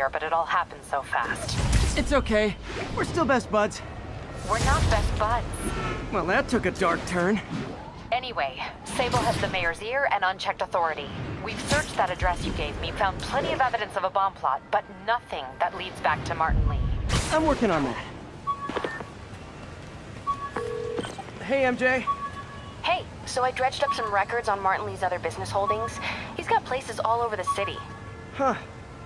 earlier, but it all happened so fast. It's okay. We're still best buds. We're not best buds. Well, that took a dark turn. Anyway, Sable has the mayor's ear and unchecked authority. We've searched that address you gave me, found plenty of evidence of a bomb plot, but nothing that leads back to Martin Lee. I'm working on that. Hey, MJ. Hey, so I dredged up some records on Martin Lee's other business holdings. He's got places all over the city. Huh.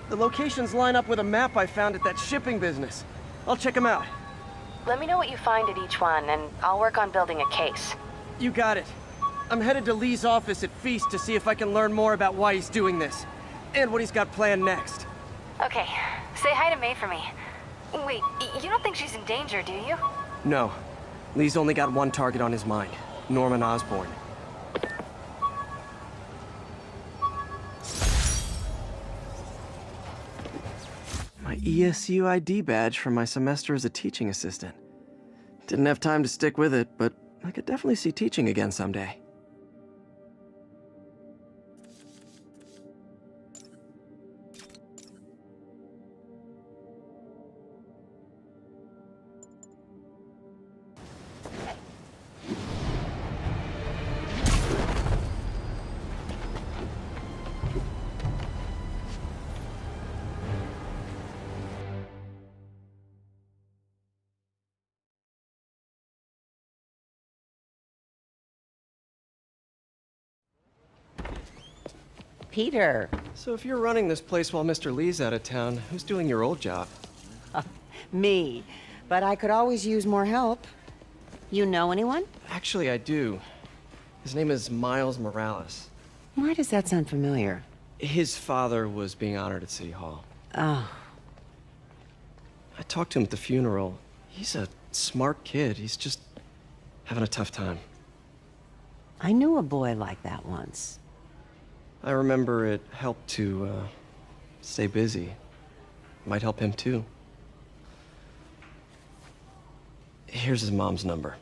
The locations line up with a map I found at that shipping business. I'll check them out. Let me know what you find at each one, and I'll work on building a case. You got it. I'm headed to Lee's office at Feast to see if I can learn more about why he's doing this. And what he's got planned next. Okay, say hi to May for me. Wait, you don't think she's in danger, do you? No. Lee's only got one target on his mind. Norman Osborn. My ESU ID badge from my semester as a teaching assistant. Didn't have time to stick with it, but I could definitely see teaching again someday. Peter. So if you're running this place while Mr. Lee's out of town, who's doing your old job? Me. But I could always use more help. You know anyone? Actually, I do. His name is Miles Morales. Why does that sound familiar? His father was being honored at City Hall. Oh. I talked to him at the funeral. He's a smart kid. He's just having a tough time. I knew a boy like that once. I remember it helped to, stay busy. Might help him, too. Here's his mom's number.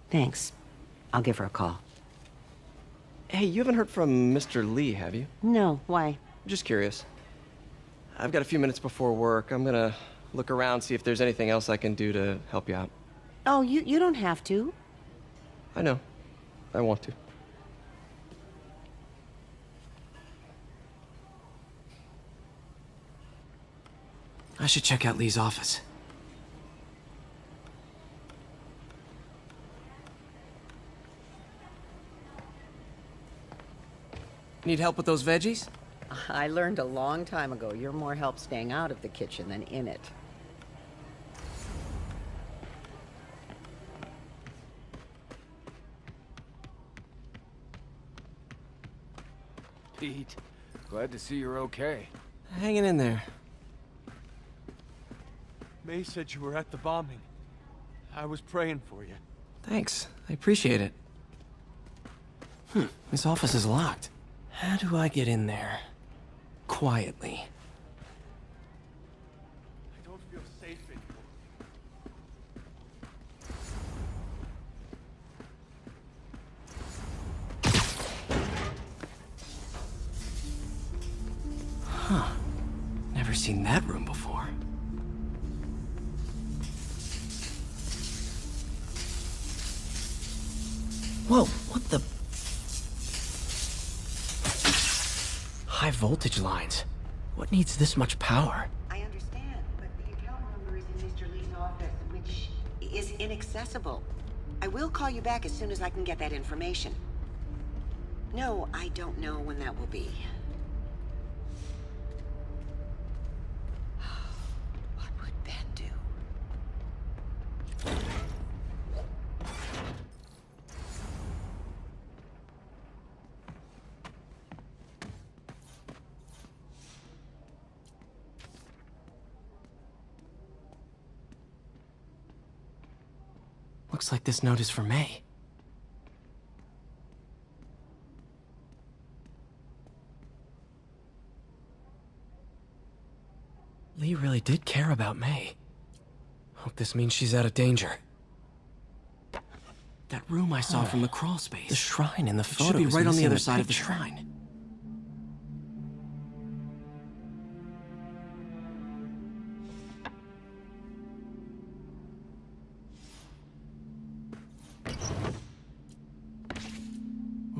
Thanks. I'll give her a call. Hey, you haven't heard from Mr. Lee, have you? No, why? Just curious. I've got a few minutes before work. I'm gonna look around, see if there's anything else I can do to help you out. Oh, you don't have to. I know. I want to. I should check out Lee's office. Need help with those veggies? I learned a long time ago you're more help staying out of the kitchen than in it. Pete, glad to see you're okay. Hanging in there. May said you were at the bombing. I was praying for you. Thanks. I appreciate it. This office is locked. How do I get in there? Quietly. I don't feel safe anymore. Huh. Never seen that room before. Whoa, what the? High voltage lines. What needs this much power? I understand, but the account number is in Mr. Lee's office, which is inaccessible. I will call you back as soon as I can get that information. No, I don't know when that will be. What would Ben do? Looks like this note is for May. Lee really did care about May. Hope this means she's out of danger. That room I saw from the crawl space. The shrine in the photo should be right on the other side of the shrine.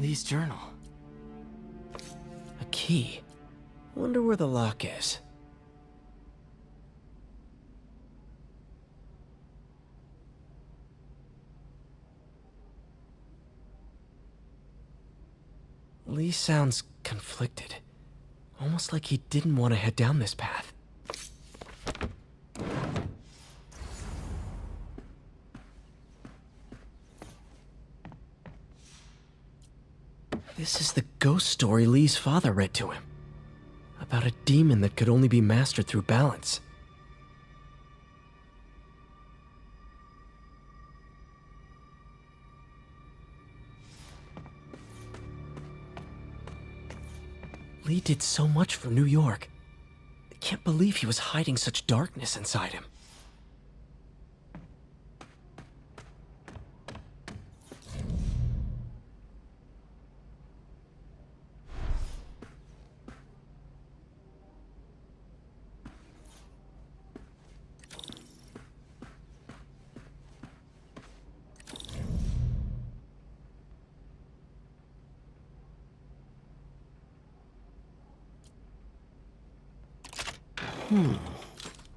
Lee's journal. A key. Wonder where the lock is. Lee sounds conflicted. Almost like he didn't want to head down this path. This is the ghost story Lee's father read to him. About a demon that could only be mastered through balance. Lee did so much for New York. I can't believe he was hiding such darkness inside him.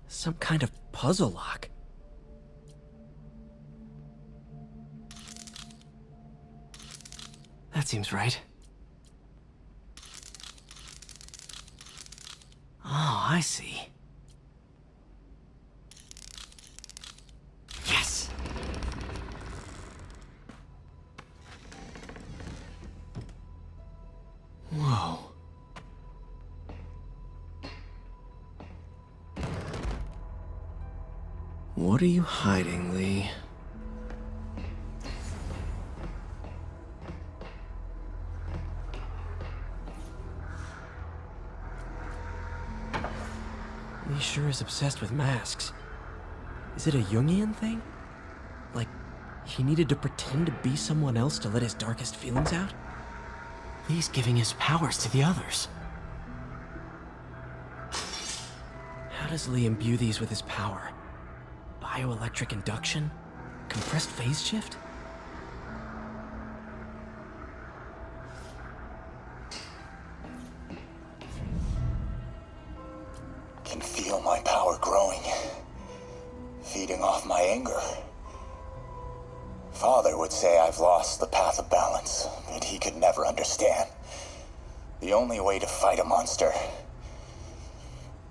Some kind of puzzle lock. That seems right. Oh, I see. Yes! Whoa. What are you hiding, Lee? Lee sure is obsessed with masks. Is it a Jungian thing? Like, he needed to pretend to be someone else to let his darkest feelings out? Lee's giving his powers to the others. How does Lee imbue these with his power? Bioelectric induction? Compressed phase shift? Can feel my power growing, feeding off my anger. Father would say I've lost the path of balance, but he could never understand. The only way to fight a monster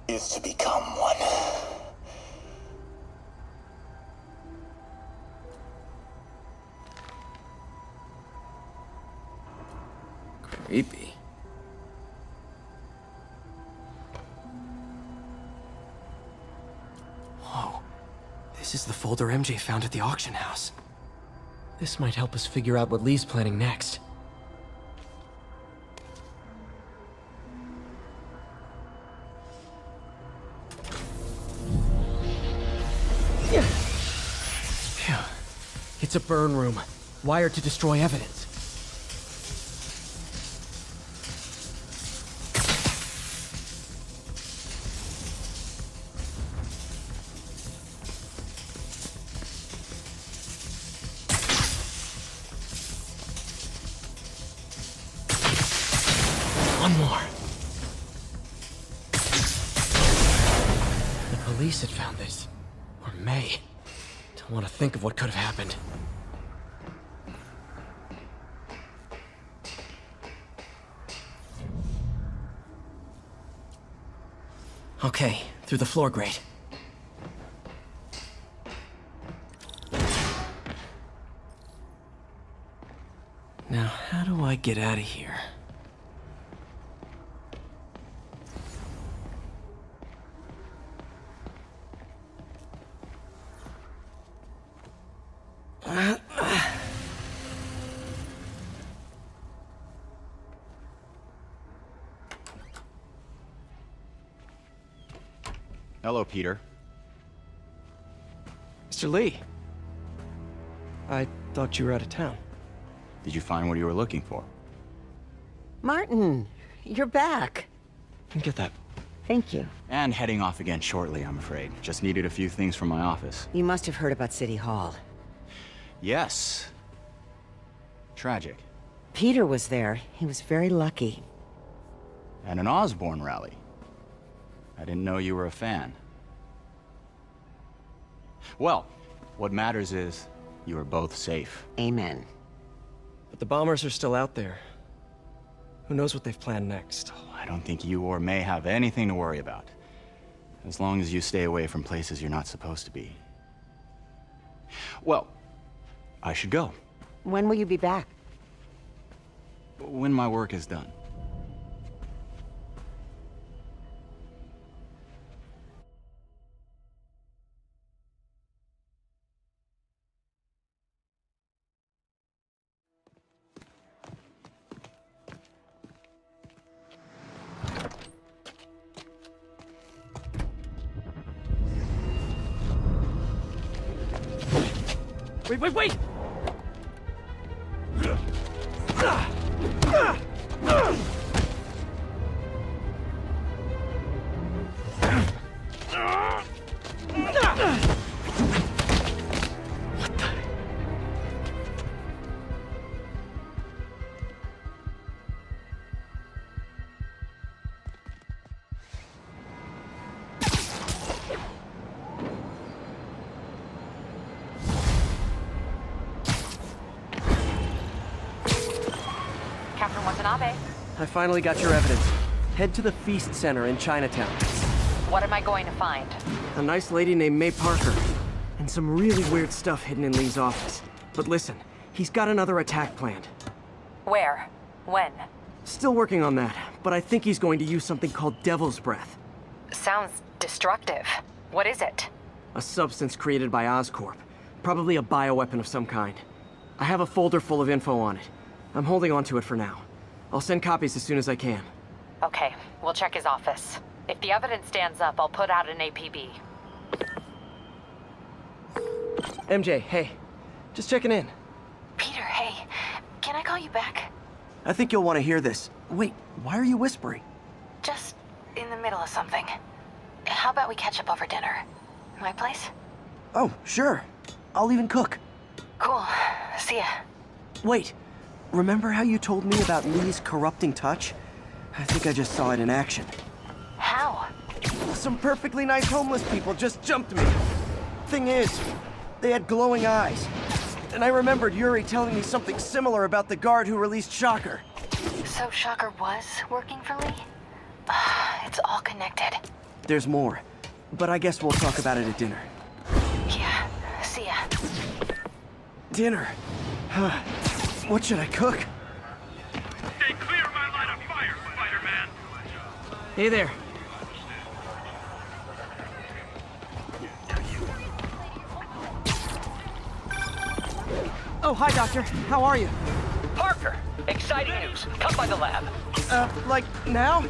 is to become one. Creepy. Whoa. This is the folder MJ found at the auction house. This might help us figure out what Lee's planning next. Phew. It's a burn room, wired to destroy evidence. One more. The police had found this. Or may. Don't want to think of what could have happened. Okay, through the floor grate. Now, how do I get out of here? Hello, Peter. Mr. Lee. I thought you were out of town. Did you find what you were looking for? Martin, you're back. Get that. Thank you. And heading off again shortly, I'm afraid. Just needed a few things from my office. You must have heard about City Hall. Yes. Tragic. Peter was there. He was very lucky. At an Osborne rally. I didn't know you were a fan. Well, what matters is you are both safe. Amen. But the bombers are still out there. Who knows what they've planned next? I don't think you or May have anything to worry about. As long as you stay away from places you're not supposed to be. Well, I should go. When will you be back? When my work is done. Wait! Captain Watanabe, I finally got your evidence. Head to the Feast Center in Chinatown. what am I going to find? A nice lady named May Parker. And some really weird stuff hidden in Lee's office. But listen, he's got another attack planned. Where? When? Still working on that, but I think he's going to use something called Devil's Breath. Sounds destructive. What is it? A substance created by Oscorp. Probably a bioweapon of some kind. I have a folder full of info on it. I'm holding on to it for now. I'll send copies as soon as I can. Okay, we'll check his office. If the evidence stands up, I'll put out an APB. MJ, hey. Just checking in. Peter, hey. Can I call you back? I think you'll want to hear this. Wait, why are you whispering? Just in the middle of something. How about we catch up over dinner? My place? Oh, sure. I'll even cook. Cool. See ya. Wait, remember how you told me about Lee's corrupting touch? I think I just saw it in action. How? Some perfectly nice homeless people just jumped me. Thing is, they had glowing eyes. And I remembered Yuri telling me something similar about the guard who released Shocker. So Shocker was working for Lee? It's all connected. There's more, but I guess we'll talk about it at dinner. Yeah, see ya. Dinner? What should I cook? Stay clear of my line of fire, Spider-Man! Hey there. Oh, hi, Doctor. How are you? Parker, exciting news. Come by the lab. Like, now?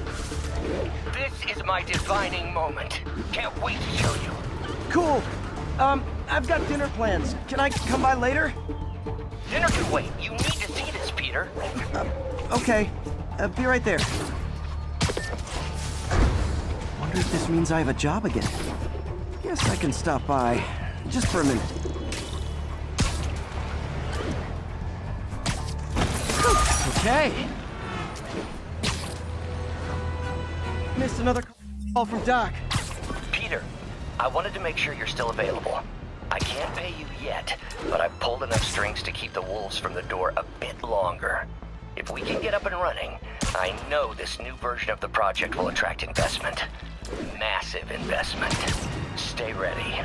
This is my defining moment. Can't wait to show you. Cool. I've got dinner plans. Can I come by later? Dinner can wait. You need to see this, Peter. Okay. Be right there. Wonder if this means I have a job again. Guess I can stop by. Just for a minute. Okay. Missed another call from Doc. Peter, I wanted to make sure you're still available. I can't pay you yet, but I've pulled enough strings to keep the wolves from the door a bit longer. If we can get up and running, I know this new version of the project will attract investment. Massive investment. Stay ready.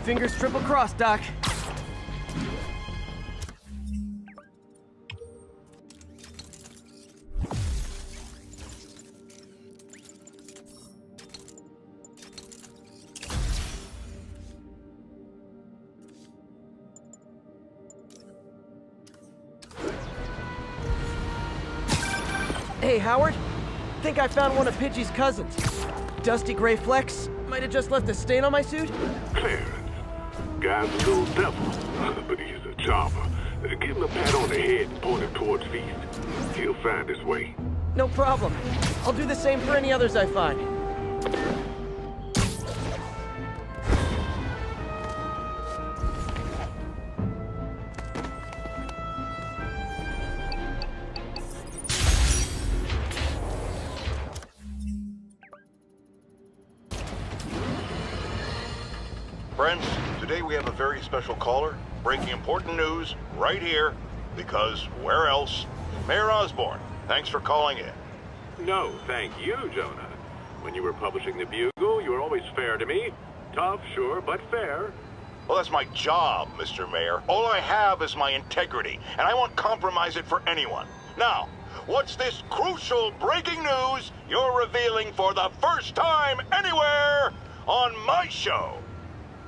Fingers triple crossed, Doc. Hey, Howard. Think I found one of Pidgey's cousins. Dusty gray flecks. Might have just left a stain on my suit. Clarence. Guy's a little devil, but he's a charmer. Give him a pat on the head and point him towards Feast. He'll find his way. No problem. I'll do the same for any others I find. Friends, today we have a very special caller, breaking important news right here, because where else? Mayor Osborn, thanks for calling in. No, thank you, Jonah. When you were publishing the Bugle, you were always fair to me. Tough, sure, but fair. Well, that's my job, Mr. Mayor. All I have is my integrity, and I won't compromise it for anyone. Now, what's this crucial breaking news you're revealing for the first time anywhere on my show?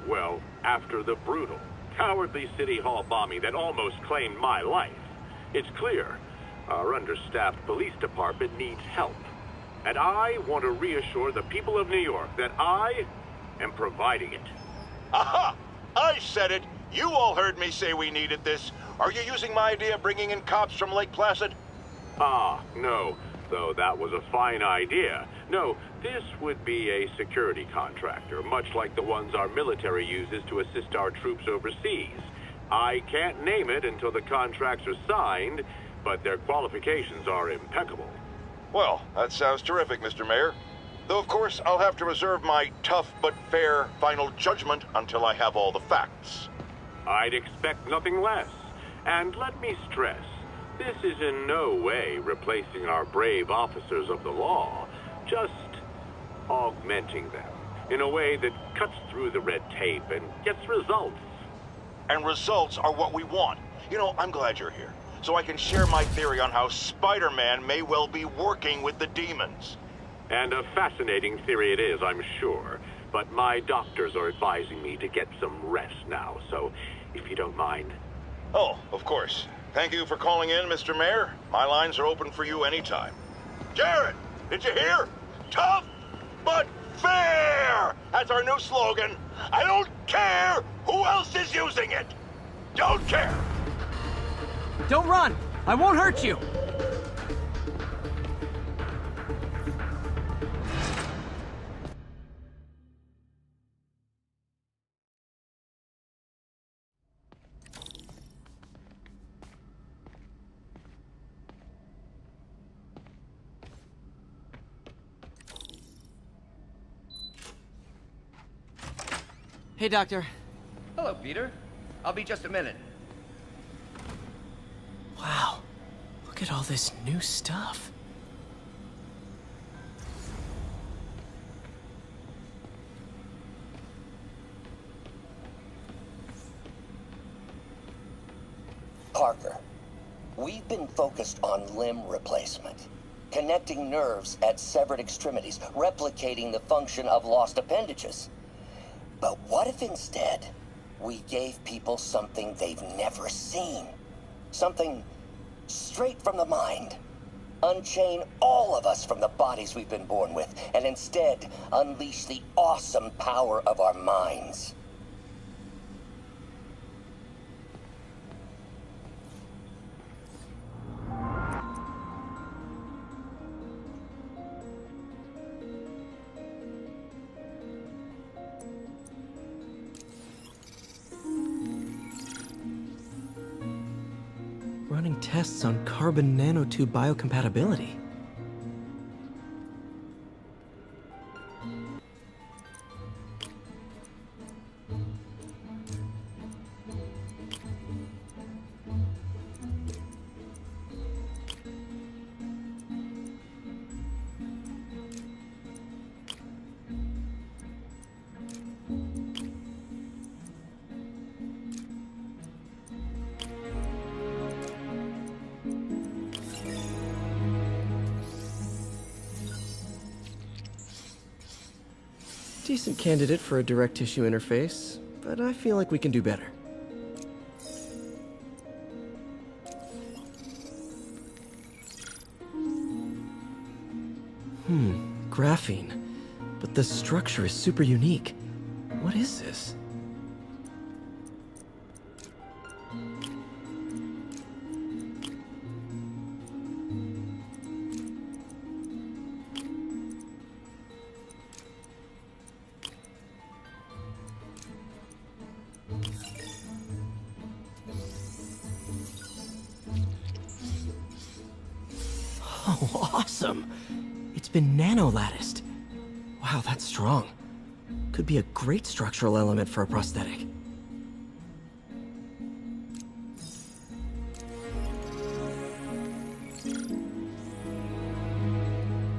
Well, after the brutal, cowardly City Hall bombing that almost claimed my life, it's clear our understaffed police department needs help. And I want to reassure the people of New York that I am providing it. Aha! I said it! You all heard me say we needed this. Are you using my idea of bringing in cops from Lake Placid? Ah, no. Though that was a fine idea. No, this would be a security contractor, much like the ones our military uses to assist our troops overseas. I can't name it until the contracts are signed, but their qualifications are impeccable. Well, that sounds terrific, Mr. Mayor. Though, of course, I'll have to reserve my tough but fair final judgment until I have all the facts. I'd expect nothing less. And let me stress, this is in no way replacing our brave officers of the law, just augmenting them in a way that cuts through the red tape and gets results. And results are what we want. You know, I'm glad you're here, so I can share my theory on how Spider-Man may well be working with the demons. And a fascinating theory it is, I'm sure. But my doctors are advising me to get some rest now, so if you don't mind. Oh, of course. Thank you for calling in, Mr. Mayor. My lines are open for you anytime. Jared, did you hear? Tough, but fair! That's our new slogan. I don't care who else is using it. Don't care. Don't run! I won't hurt you! Hey, Doctor. Hello, Peter. I'll be just a minute. Wow. Look at all this new stuff. Parker, we've been focused on limb replacement, connecting nerves at severed extremities, replicating the function of lost appendages. But what if instead we gave people something they've never seen? Something straight from the mind. Unchain all of us from the bodies we've been born with, and instead unleash the awesome power of our minds. Running tests on carbon nanotube biocompatibility. Decent candidate for a direct tissue interface, but I feel like we can do better. Graphene. But the structure is super unique. What is this? Oh, awesome! It's been nano-latticed. Wow, that's strong. could be a great structural element for a prosthetic.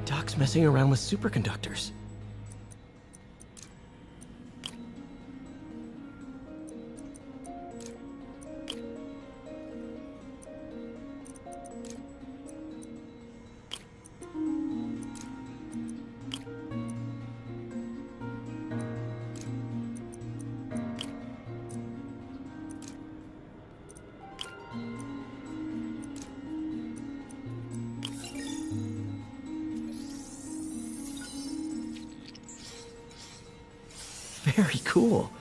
Doc's messing around with superconductors. Very cool.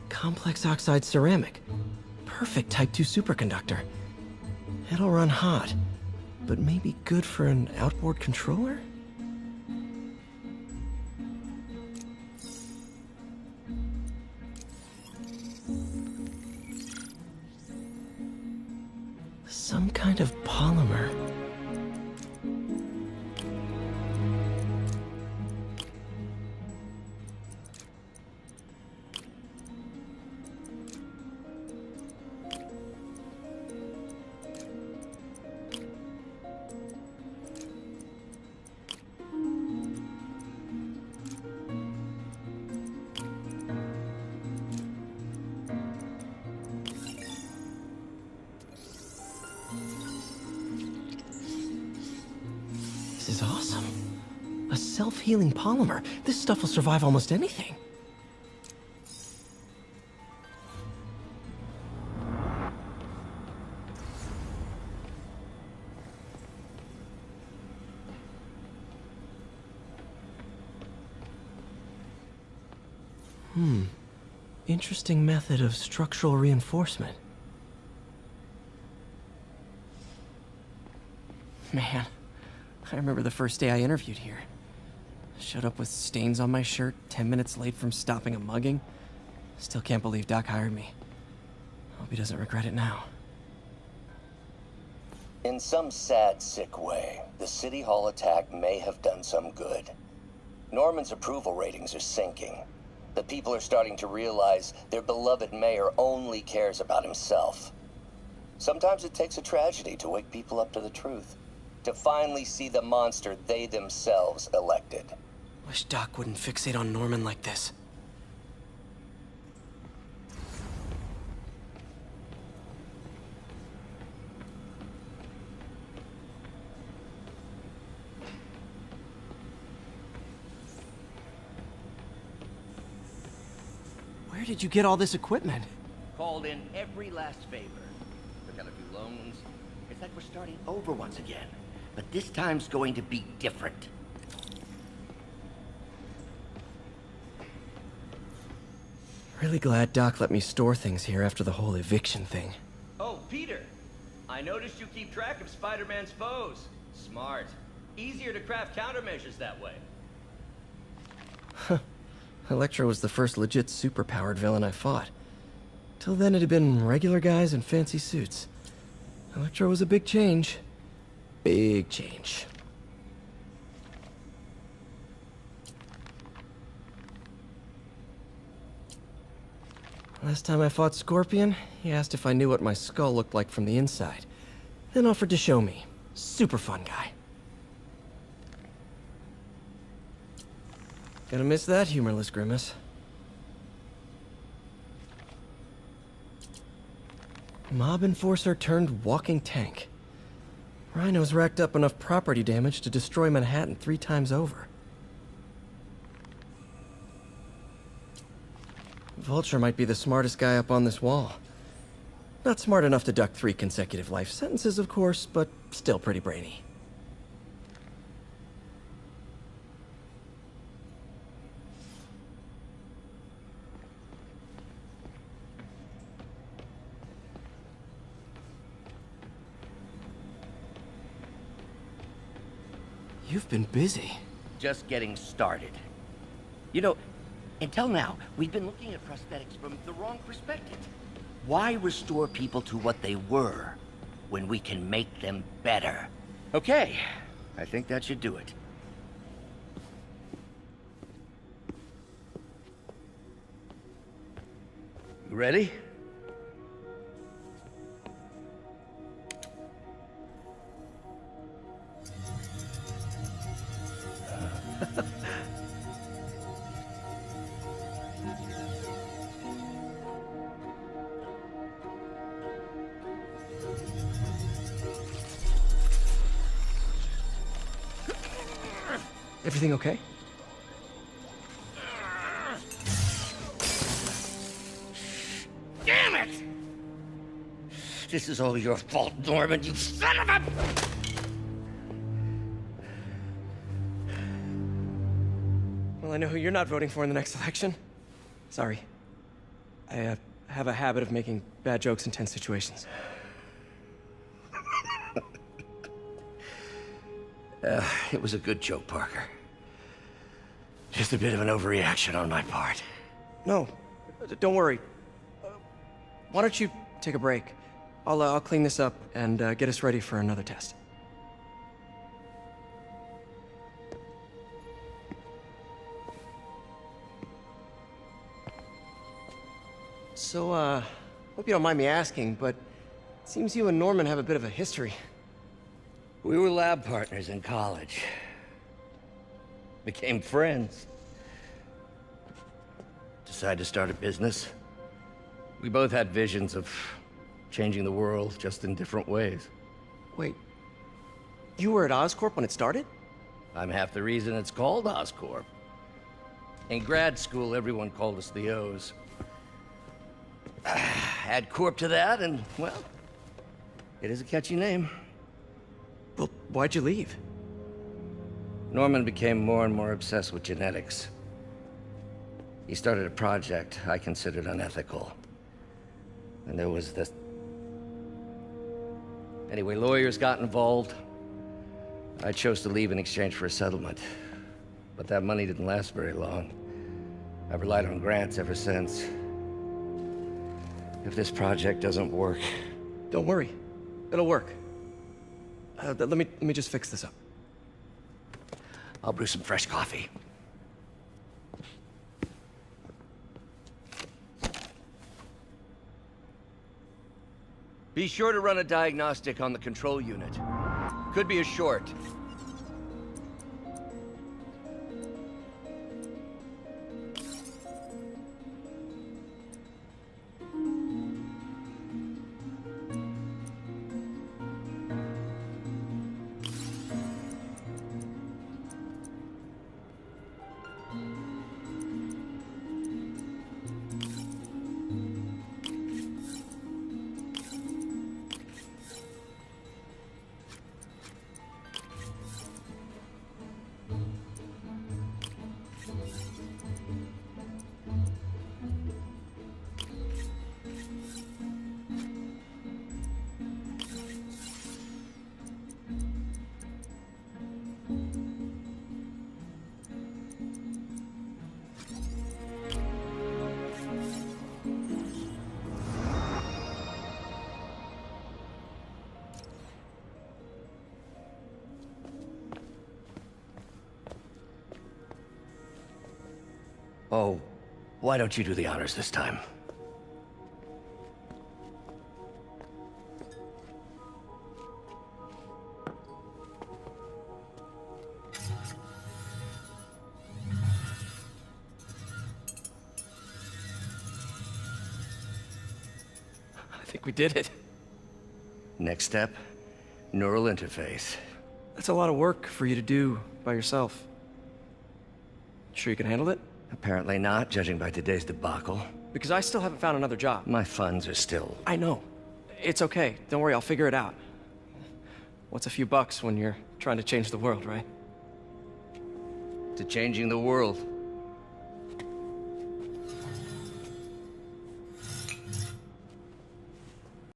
Complex oxide ceramic. Perfect Type 2 superconductor. It'll run hot, but maybe good for an outboard controller? Some kind of polymer. This is awesome. A self-healing polymer. This stuff will survive almost anything. Interesting method of structural reinforcement. Man, I remember the first day I interviewed here. Showed up with stains on my shirt, 10 minutes late from stopping a mugging. Still can't believe Doc hired me. Hope he doesn't regret it now. In some sad, sick way, the City Hall attack may have done some good. Norman's approval ratings are sinking. The people are starting to realize their beloved mayor only cares about himself. Sometimes it takes a tragedy to wake people up to the truth, to finally see the monster they themselves elected. Wish Doc wouldn't fixate on Norman like this. Where did you get all this equipment? Called in every last favor. Took out a few loans. It's like we're starting over once again. But this time's going to be different. Really glad Doc let me store things here after the whole eviction thing. Oh, Peter! I noticed you keep track of Spider-Man's foes. Smart. Easier to craft countermeasures that way. Electro was the first legit superpowered villain I fought. Till then it had been regular guys in fancy suits. Electro was a big change. Big change. Last time I fought Scorpion, he asked if I knew what my skull looked like from the inside. Then offered to show me. Super fun guy. Gonna miss that humorless grimace. Mob enforcer turned walking tank. Rhino's racked up enough property damage to destroy Manhattan 3 times over. Vulture might be the smartest guy up on this wall. Not smart enough to duck 3 consecutive life sentences, of course, but still pretty brainy. You've been busy. Just getting started. You know, until now, we've been looking at prosthetics from the wrong perspective. Why restore people to what they were when we can make them better? Okay, I think that should do it. Ready? Everything okay? Damn it! This is all your fault, Norman, you son of a... Well, I know who you're not voting for in the next election. Sorry. I have a habit of making bad jokes in tense situations. It was a good joke, Parker. Just a bit of an overreaction on my part. No, don't worry. Why don't you take a break? I'll clean this up and get us ready for another test. So, hope you don't mind me asking, but it seems you and Norman have a bit of a history. We were lab partners in college. Became friends. Decided to start a business. We both had visions of changing the world, just in different ways. Wait, you were at Oscorp when it started? I'm half the reason it's called Oscorp. In grad school, everyone called us the O's. Add Corp to that, and, well, it is a catchy name. Well, why'd you leave? Norman became more and more obsessed with genetics. He started a project I considered unethical. And there was this... Anyway, lawyers got involved. I chose to leave in exchange for a settlement. But that money didn't last very long. I've relied on grants ever since. If this project doesn't work... Don't worry. It'll work. Let me just fix this up. I'll brew some fresh coffee. Be sure to run a diagnostic on the control unit. Could be a short. Oh, why don't you do the honors this time? I think we did it. Next step, neural interface. That's a lot of work for you to do by yourself. Sure you can handle it? Apparently not, judging by today's debacle. Because I still haven't found another job. My funds are still... I know. It's okay. Don't worry, I'll figure it out. What's a few bucks when you're trying to change the world, right? To changing the world.